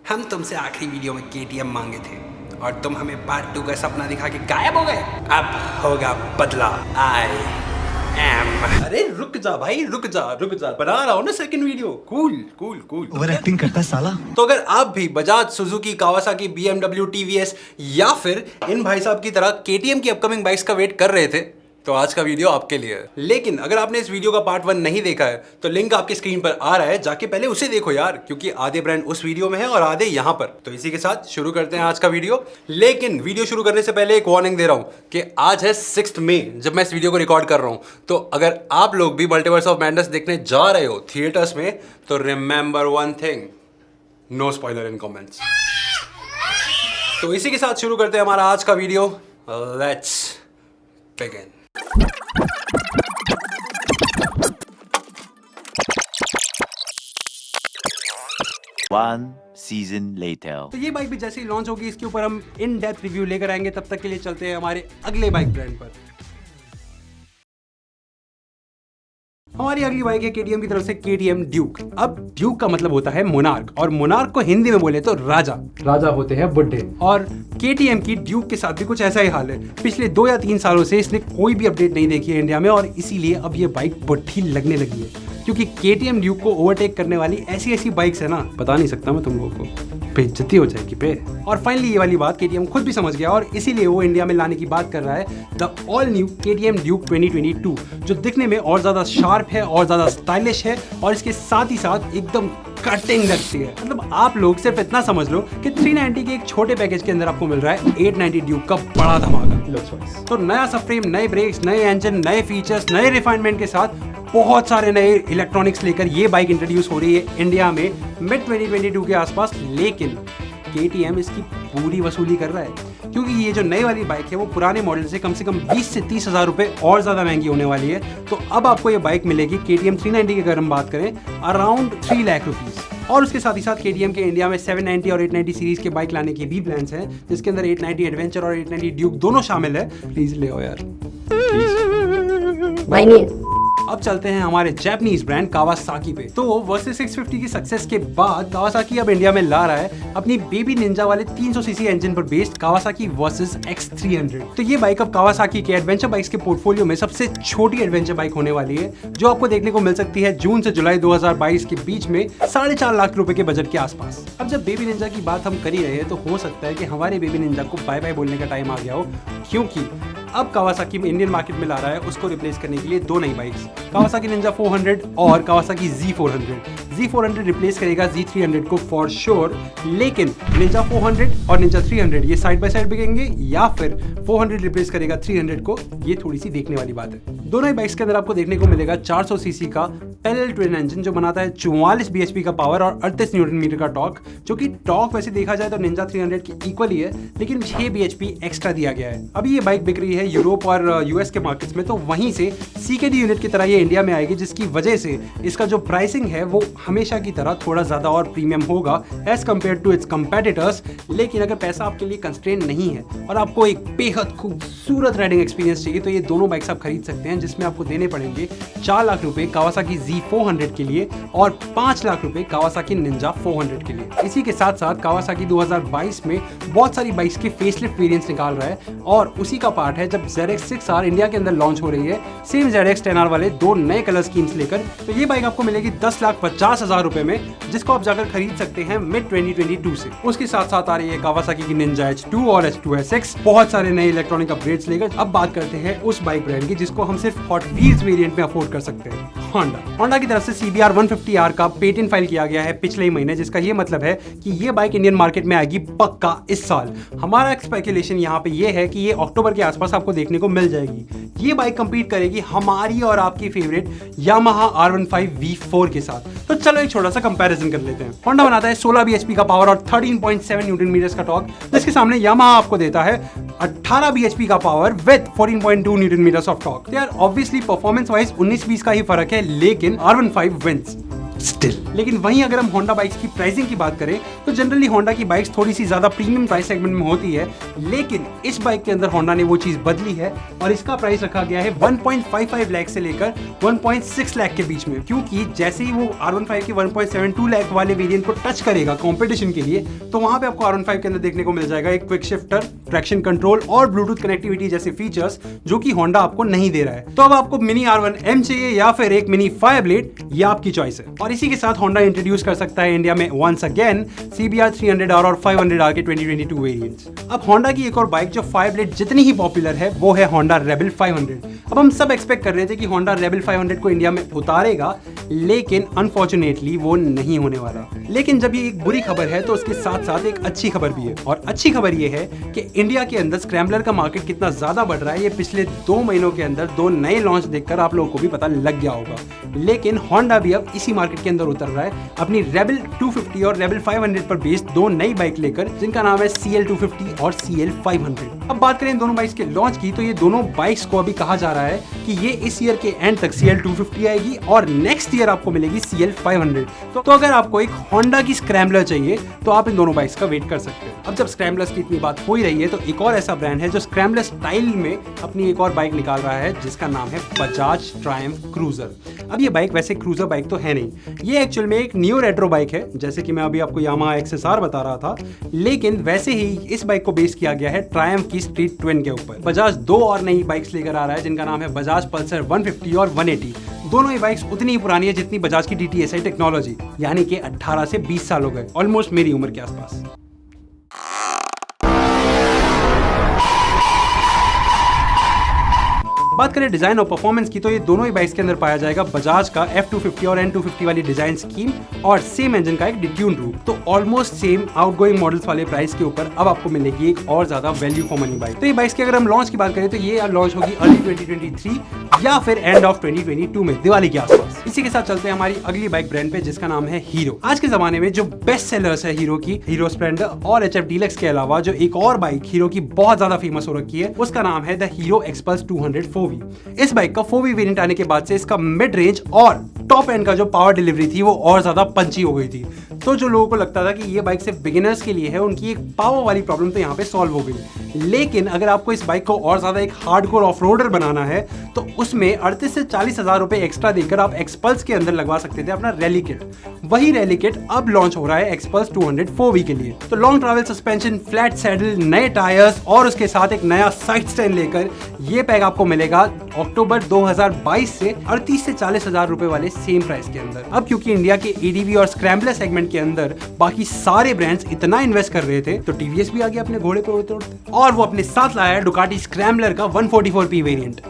हम तुमसे आखिरी वीडियो में KTM मांगे थे और तुम हमें पार्ट 2 का सपना दिखा के गायब हो गए। अब होगा बदला। I am. अरे रुक जा भाई, रुक जा बना रहा हूँ ना second video. Cool over acting करता है साला। तो अगर आप भी Bajaj, Suzuki, Kawasaki, BMW, TVS या फिर इन भाई साहब की तरह KTM की अपकमिंग बाइक्स का वेट कर रहे थे तो आज का वीडियो आपके लिए है। लेकिन अगर आपने इस वीडियो का पार्ट 1 नहीं देखा है तो लिंक आपकी स्क्रीन पर आ रहा है, जाके पहले उसे देखो यार, क्योंकि आधे ब्रांड उस वीडियो में है और आधे यहाँ पर। तो इसी के साथ शुरू करते हैं आज का वीडियो। लेकिन वीडियो शुरू करने से पहले एक वार्निंग दे रहा हूँ कि आज है 6 मई जब मैं इस वीडियो को रिकॉर्ड कर रहा हूँ। तो अगर आप लोग भी मल्टीवर्स ऑफ मैडनेस देखने जा रहे हो थिएटर्स में तो remember one thing, no spoiler in comments. तो इसी के साथ शुरू करते हैं हमारा आज का video. Let's begin. One season later. तो ये बाइक भी जैसे ही लॉन्च होगी इसके ऊपर हम इन डेप्थ रिव्यू लेकर आएंगे। तब तक के लिए चलते हैं हमारे अगले बाइक ब्रांड पर। हमारी अगली बाइक है KTM की तरफ से KTM ड्यूक। अब ड्यूक का मतलब होता है मोनार्क, और मोनार्क को हिंदी में बोले तो राजा होते हैं बुड्ढे। और KTM की ड्यूक के साथ भी कुछ ऐसा ही हाल है। पिछले 2 या 3 सालों से इसने कोई भी अपडेट नहीं देखी है इंडिया में, और इसीलिए अब ये बाइक बुढ़ी लगने लगी है, क्योंकि KTM ड्यूक को ओवरटेक करने वाली ऐसी बाइक्स है ना, बता नहीं सकता मैं तुम लोगों को, बेइज्जती हो जाएगी पे। और फाइनली ये वाली बात KTM खुद भी समझ गया और इसीलिए वो इंडिया में लाने की बात कर रहा है the all new KTM Duke 2022, जो दिखने में और ज्यादा शार्प है और ज्यादा स्टाइलिश है, और इसके साथ ही साथ एकदम कटिंग लगती है। मतलब आप लोग सिर्फ इतना समझ लो कि 390 के एक छोटे पैकेज के अंदर आपको मिल रहा है 890 ड्यूक का बड़ा धमाका। तो नया सबफ्रेम, नए ब्रेक्स, नए इंजन, नए फीचर्स, नए रिफाइनमेंट के साथ बहुत सारे नए इलेक्ट्रॉनिक्स लेकर ये बाइक इंट्रोड्यूस हो रही है इंडिया में मिड 2022 के आसपास। लेकिन KTM इसकी पूरी वसूली कर रहा है, क्योंकि ये जो नई वाली बाइक है वो पुराने मॉडल से कम 20 से 30 हज़ार रुपए और ज़्यादा महंगी होने वाली है। तो अब आपको ये बाइक मिलेगी KTM 390 की अगर हम बात करें अराउंड 3 लाख रुपीज़। और उसके साथ ही साथ KTM के इंडिया में 790 और 890 सीरीज के बाइक लाने के भी प्लान्स हैं, जिसके अंदर 890 एडवेंचर और 890 ड्यूक दोनों शामिल है। प्लीज ले आओ यार, प्लीज। अब चलते हैं हमारे जापानीज ब्रांड कावासाकी पे। तो वर्सेस 650 की सक्सेस के बाद कावासाकी अब इंडिया में ला रहा है अपनी बेबी निंजा वाले 300 सीसी इंजन पर बेस्ड कावासाकी वर्सेस X300। तो ये बाइक अब कावासाकी के एडवेंचर बाइक्स के पोर्टफोलियो में सबसे छोटी एडवेंचर बाइक होने वाली है, जो आपको देखने को मिल सकती है जून से जुलाई 2022 के बीच में 4.5 लाख रुपए के बजट के आसपास। अब जब बेबी निंजा की बात हम कर ही रहे हैं तो हो सकता है कि हमारे बेबी निंजा को बाय बाय बोलने का टाइम आ गया हो, क्योंकि अब कावासाकी में इंडियन मार्केट में ला रहा है उसको रिप्लेस करने के लिए 2 नई बाइक्स, कावासाकी निंजा 400 और कावासाकी Z400 रिप्लेस करेगा Z300 को फॉर श्योर। लेकिन निंजा 400 और निंजा 300 ये साइड बाय साइड बिकेंगे या फिर 400 रिप्लेस करेगा 300 को, ये थोड़ी सी देखने वाली बात है। दोनों ही बाइक्स के अंदर आपको देखने को मिलेगा 400 सीसी का पैरेलल ट्विन इंजन, जो बनाता है 44 bhp का पावर और 38 न्यूटन मीटर का टॉर्क, जो कि टॉर्क वैसे देखा जाए तो निंजा 300 की इक्वल ही है, लेकिन 6 bhp एक्स्ट्रा दिया गया है। अभी ये बाइक बिक रही है यूरोप और US के मार्केट्स में, तो वहीं से CKD यूनिट की तरह ये इंडिया में आएगी, जिसकी वजह से इसका जो प्राइसिंग है वो हमेशा की तरह थोड़ा ज्यादा और प्रीमियम होगा as compare to its competitors. लेकिन अगर पैसा आपके लिए कंस्ट्रेंट नहीं है और आपको एक बेहद खूबसूरत राइडिंग एक्सपीरियंस चाहिए तो ये दोनों बाइक्स आप खरीद सकते हैं, जिसमें आपको देने पड़ेंगे 4 लाख रुपए कावासाकी Z400 के लिए और 5 लाख रुपए कावासाकी निंजा 400 के लिए। इसी के साथ साथ कावासाकी 2022 में बहुत सारी बाइक्स के फेसलिफ्ट वेरिएंट्स निकाल रहा है, और उसी का पार्ट है जब ZX 6R इंडिया के अंदर लॉन्च हो रही है सेम ZX 10R वाले 2 नए कलर स्कीम्स लेकर। तो ये बाइक आपको मिलेगी 10,50,000 रुपए में, जिसको आप जाकर खरीद सकते हैं मिड 2022 से। उसके साथ साथ आ रही है कावासाकी की निंजा H2 और H2SX, बहुत सारे नए इलेक्ट्रॉनिक अपग्रेड्स लेकर। अब बात करते हैं उस बाइक ब्रांड की जिसको हम सिर्फ हॉट व्हील्स वेरिएंट में अफोर्ड कर सकते हैं, होंडा की तरफ से CBR 150R का पेटेंट फाइल किया गया है पिछले ही महीने, जिसका ये मतलब है कि ये बाइक इंडियन मार्केट में आएगी पक्का इस साल। हमारा स्पेकुलेशन यहाँ पे ये है कि ये अक्टूबर के आसपास आपको देखने को मिल जाएगी। ये बाइक कंपीट करेगी हमारी और आपकी फेवरेट यामाहा R15 V4 के साथ। तो चलो एक छोटा सा कंपैरिजन कर लेते हैं। होंडा बनाता है 16 bhp का पावर और 13.7 न्यूटन मीटर्स का टॉर्क, जिसके सामने यामाहा आपको देता है 18 bhp का power with 14.2 newton metres of torque. यार ऑब्वियसली परफॉर्मेंस वाइज 19-20 का ही फर्क है, लेकिन R15 विंस। स्टिल। लेकिन वहीं अगर हम होंडा बाइक्स की प्राइसिंग की बात करें तो जनरली होंडा की बाइक्स थोड़ी सी ज्यादा प्रीमियम प्राइस सेगमेंट में होती है, लेकिन इस बाइक के अंदर होंडा ने वो चीज बदली है और इसका प्राइस रखा गया है 1.55 लाख से लेकर 1.6 लाख के बीच में, क्योंकि जैसे ही वो R15 के 1.72 लाख वाले वेरिएंट को टच करेगा कंपटीशन के लिए, तो वहां पे आपको R15 के अंदर देखने को मिल जाएगा एक क्विक शिफ्टर, ट्रैक्शन कंट्रोल और ब्लूटूथ कनेक्टिविटी जैसे फीचर्स जो कि होंडा आपको नहीं दे रहा है। तो अब आपको मिनी R1M चाहिए या फिर एक मिनी फायरब्लेड, ये आपकी चॉइस है। और इसी के साथ होंडा इंट्रोड्यूस कर सकता है इंडिया में वंस अगेन CBR 300R और 500R के 2022 वेरिएंट्स। अब होंडा की एक और बाइक जो फायरब्लेड जितनी ही पॉपुलर है वो है होंडा रेबल 500। अब हम सब एक्सपेक्ट कर रहे थे कि होंडा रेबल 500 को इंडिया में उतारेगा, लेकिन अनफॉर्चुनेटली वो नहीं होने वाला। लेकिन जब ये एक बुरी खबर है तो उसके साथ साथ एक अच्छी खबर भी है, और अच्छी खबर ये है कि इंडिया के अंदर स्क्रैम्बलर का मार्केट कितना ज्यादा बढ़ रहा है ये पिछले 2 महीनों के अंदर 2 नए लॉन्च देखकर आप लोगों को भी पता लग गया होगा। लेकिन होंडा भी अब इसी मार्केट के अंदर उतर रहा है अपनी रेबल 250 और रेबल 500 पर बेस्ड 2 नई बाइक लेकर, जिनका नाम है CL250 और CL500। अब बात करें इन दोनों बाइक्स के लॉन्च की, तो ये दोनों बाइक्स को अभी कहा जा रहा है कि ये इस ईयर के एंड तक CL250 आएगी और नेक्स्ट ईयर आपको मिलेगी CL500। तो अगर आपको एक होंडा की स्क्रैम्बलर चाहिए तो आप इन दोनों बाइक्स का वेट कर सकते हैं। अब जब स्क्रैम्बलर्स की इतनी बात हो ही रही है तो एक और ऐसा ब्रांड है जो स्क्रैम्बलर स्टाइल में अपनी एक और बाइक निकाल रहा है, जिसका नाम है बजाज ट्रायम्फ क्रूजर। अब ये बाइक वैसे क्रूजर बाइक तो है नहीं, ये एक्चुअल में एक नियो रेट्रो बाइक है, जैसे कि मैं अभी आपको यामाहा XSR बता रहा था, लेकिन वैसे ही इस बाइक को बेस किया गया है ट्रायम्फ की स्ट्रीट ट्विन के ऊपर। बजाज 2 और नई बाइक्स लेकर आ रहा है जिनका नाम है बजाज पल्सर 150 और 180। दोनों ही बाइक्स उतनी ही पुरानी है जितनी बजाज की DTSI टेक्नोलॉजी, यानी कि 18 से 20 साल हो गए, ऑलमोस्ट मेरी उम्र के आसपास। बात करें डिजाइन और परफॉर्मेंस की, तो ये दोनों ही बाइक्स के अंदर पाया जाएगा बजाज का F250 और N250 वाली डिजाइन स्कीम और सेम इंजन का एक डिट्यून रूप। तो ऑलमोस्ट सेम आउटगोइंग मॉडल्स वाले प्राइस के ऊपर अब आपको मिलेगी एक और ज्यादा वैल्यू फॉर मनी बाइक। तो ये बाइक्स की अगर हम लॉन्च की बात करें तो ये लॉन्च होगी अर्ली 2023 या फिर एंड ऑफ 2022 में, दिवाली के आसपास। इसी के साथ चलते हैं हमारी अगली बाइक ब्रांड पे, जिसका नाम है हीरो। आज के जमाने में जो बेस्ट सेलर्स है हीरो की, हीरो स्प्लेंडर और HF डीलक्स के अलावा जो एक और बाइक हीरो की बहुत ज्यादा फेमस हो रखी है, उसका नाम है द हीरो एक्सपल्स 200 4V। इस बाइक का 4V वेरिएंट आने के बाद से इसका मिड रेंज और टॉप एंड का जो पावर डिलीवरी थी वो और ज्यादा पंची हो गई थी। तो जो लोगों को लगता था कि ये बाइक सिर्फ बिगिनर्स के लिए है, उनकी एक पावर वाली प्रॉब्लम तो यहाँ पे सॉल्व हो गई। लेकिन अगर आपको इस बाइक को और ज्यादा एक हार्डकोर ऑफ-रोडर बनाना है तो उसमें 38 से 40 हजार रुपए एक्स्ट्रा देकर आप एक्सपल्स के अंदर लगवा सकते थे अपना रैली किट। वही रैली किट अब लॉन्च हो रहा है एक्सपल्स 200 4V के लिए। तो long travel suspension, flat saddle, नए टायर्स और उसके साथ एक नया साइड स्टैंड लेकर ये पैक आपको मिलेगा अक्टूबर 2022 से 38 से 40 हजार रुपए वाले सेम प्राइस के अंदर। अब क्योंकि इंडिया के ADV और स्क्रैम्बलर सेगमेंट के अंदर बाकी सारे ब्रांड्स इतना इन्वेस्ट कर रहे थे, तो TVS भी आ गया अपने घोड़े पे उड़ते और वो अपने साथ लाया है डुकाटी स्क्रैम्बलर का 144P variant.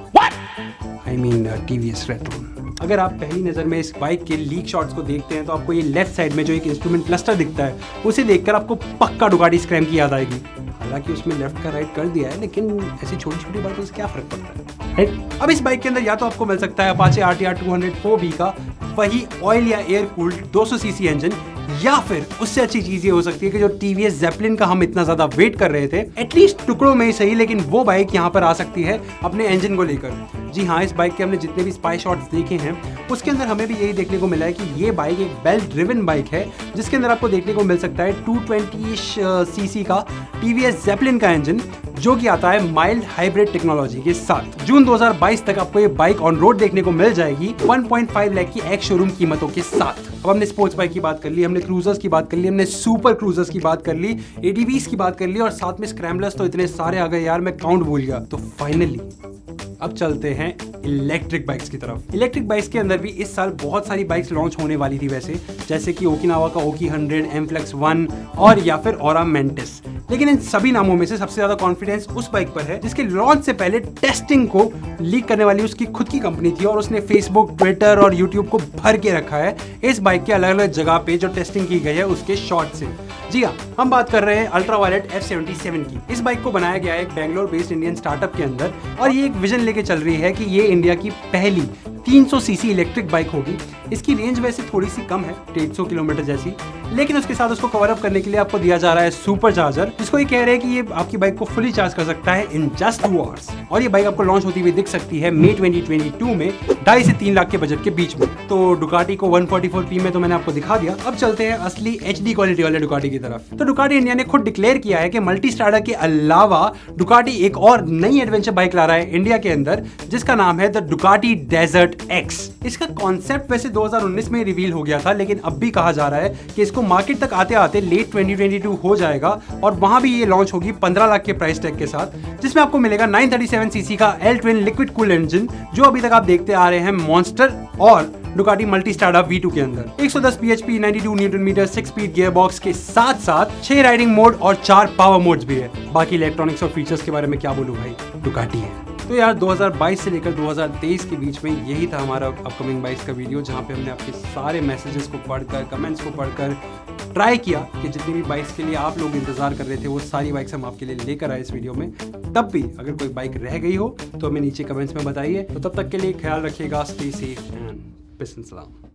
I mean TVS retro. अगर आप पहली नजर में इस बाइक के लीक शॉट्स को देखते हैं तो आपको ये लेफ्ट साइड में जो एक इंस्ट्रूमेंट क्लस्टर दिखता है उसे देखकर आपको पक्का डुकाटी स्क्रैम की याद आएगी। हालांकि उसमें लेफ्ट का राइट कर दिया है, लेकिन ऐसी छोटी छोटी बातों से क्या फर्क पड़ता है, राइट? अब इस बाइक के अंदर या तो आपको मिल सकता है अपाचे RTR 200 4V का वही ऑयल या एयर कूल्ड 200 सीसी इंजन, या फिर उससे अच्छी चीज ये हो सकती है कि जो TVS ज़ेपलिन का हम इतना ज्यादा वेट कर रहे थे, एटलीस्ट टुकड़ों में ही सही, लेकिन वो बाइक यहाँ पर आ सकती है अपने इंजन को लेकर। जी हाँ, इस बाइक के हमने जितने भी स्पाई शॉट्स देखे हैं उसके अंदर हमें भी यही देखने को मिला है कि ये बाइक एक बेल्ट ड्रिवन बाइक है, जिसके अंदर आपको देखने को मिल सकता है 220 सीसी का TVS ज़ेपलिन का इंजन, जो कि आता है माइल्ड हाइब्रिड टेक्नोलॉजी के साथ। जून 2022 तक आपको ये बाइक ऑन रोड देखने को मिल जाएगी 1.5 लाख की एक्स शोरूम कीमतों के साथ। अब हमने स्पोर्ट्स बाइक की बात कर ली, हमने क्रूजर्स की बात कर ली, हमने सुपर क्रूजर्स की बात कर ली, ADVs की बात कर ली और साथ में स्क्रैम्बलर्स तो इतने सारे आ गए यार, मैं काउंट भूल गया। तो फाइनली अब चलते हैं इलेक्ट्रिक बाइक्स की तरफ। इलेक्ट्रिक बाइक्स के अंदर भी इस साल बहुत सारी बाइक्स लॉन्च होने वाली थी वैसे, जैसे कि ओकिनावा का ओकी 100, M-Flex 1 और या फिर ऑरा मेंटिस। लेकिन इन सभी नामों में से सबसे ज्यादा कॉन्फिडेंस उस बाइक पर है जिसके लॉन्च से पहले टेस्टिंग को लीक करने वाली उसकी खुद की कंपनी थी और उसने फेसबुक, ट्विटर और यूट्यूब को भर के रखा है इस बाइक के अलग अलग जगह पे जो टेस्टिंग की गई है उसके शॉट से। जी हाँ, हम बात कर रहे हैं अल्ट्रावायलेट F77 की। इस बाइक को बनाया गया है एक बैंगलोर बेस्ड इंडियन स्टार्टअप के अंदर और ये एक विजन लेके चल रही है कि ये इंडिया की पहली 300 सीसी इलेक्ट्रिक बाइक होगी। इसकी रेंज वैसे थोड़ी सी कम है, 150 किलोमीटर जैसी, लेकिन उसके साथ उसको कवर अप करने के लिए आपको दिया जा रहा है सुपर चार्जर, जिसको ये कह रहे हैं कि ये आपकी बाइक को फुली चार्ज कर सकता है इन जस्ट 2 आवर्स। और ये बाइक आपको लॉन्च होती हुई दिख सकती है मई 2022 में 2.5 से 3 लाख के बजट के बीच में। तो डुकाटी को 144p में तो मैंने आपको दिखा दिया। अब चलते हैं असली HD क्वालिटी वाले डुकाटी की तरफ। तो डुकाटी इंडिया ने खुद डिक्लेयर किया है कि मल्टी स्ट्राडा के अलावा डुकाटी एक और नई एडवेंचर बाइक ला रहा है इंडिया के अंदर, जिसका नाम है द डुकाटी डेजर्ट X। इसका कॉन्सेप्ट वैसे 2019 में रिवील हो गया था, लेकिन अब भी कहा जा रहा है कि इसको मार्केट तक आते आते लेट 2022 हो जाएगा और वहां भी ये लॉन्च होगी 15 लाख के प्राइस टैग के साथ, जिसमें आपको मिलेगा 937 सीसी का L twin liquid cooled engine, जो अभी तक आप देखते आ रहे हैं मॉन्स्टर और डुकाटी मल्टी स्ट्राडा V2 के अंदर। 110 bhp 92 newton metre 6 speed gear box के साथ साथ 6 राइडिंग मोड और 4 पावर मोड्स भी है। बाकी इलेक्ट्रॉनिक्स और फीचर्स के बारे में क्या बोलूं भाई, डुकाटी है। तो यार 2022 से लेकर 2023 के बीच में यही था हमारा अपकमिंग बाइक्स का वीडियो, जहाँ पे हमने आपके सारे मैसेजेस को पढ़कर, कमेंट्स को पढ़कर ट्राई किया कि जितनी भी बाइक्स के लिए आप लोग इंतजार कर रहे थे वो सारी बाइक्स हम आपके लिए लेकर आए इस वीडियो में। तब भी अगर कोई बाइक रह गई हो तो हमें नीचे कमेंट्स में बताइए। तो तब तक के लिए ख्याल रखिएगा, stay safe and peace and सलाम।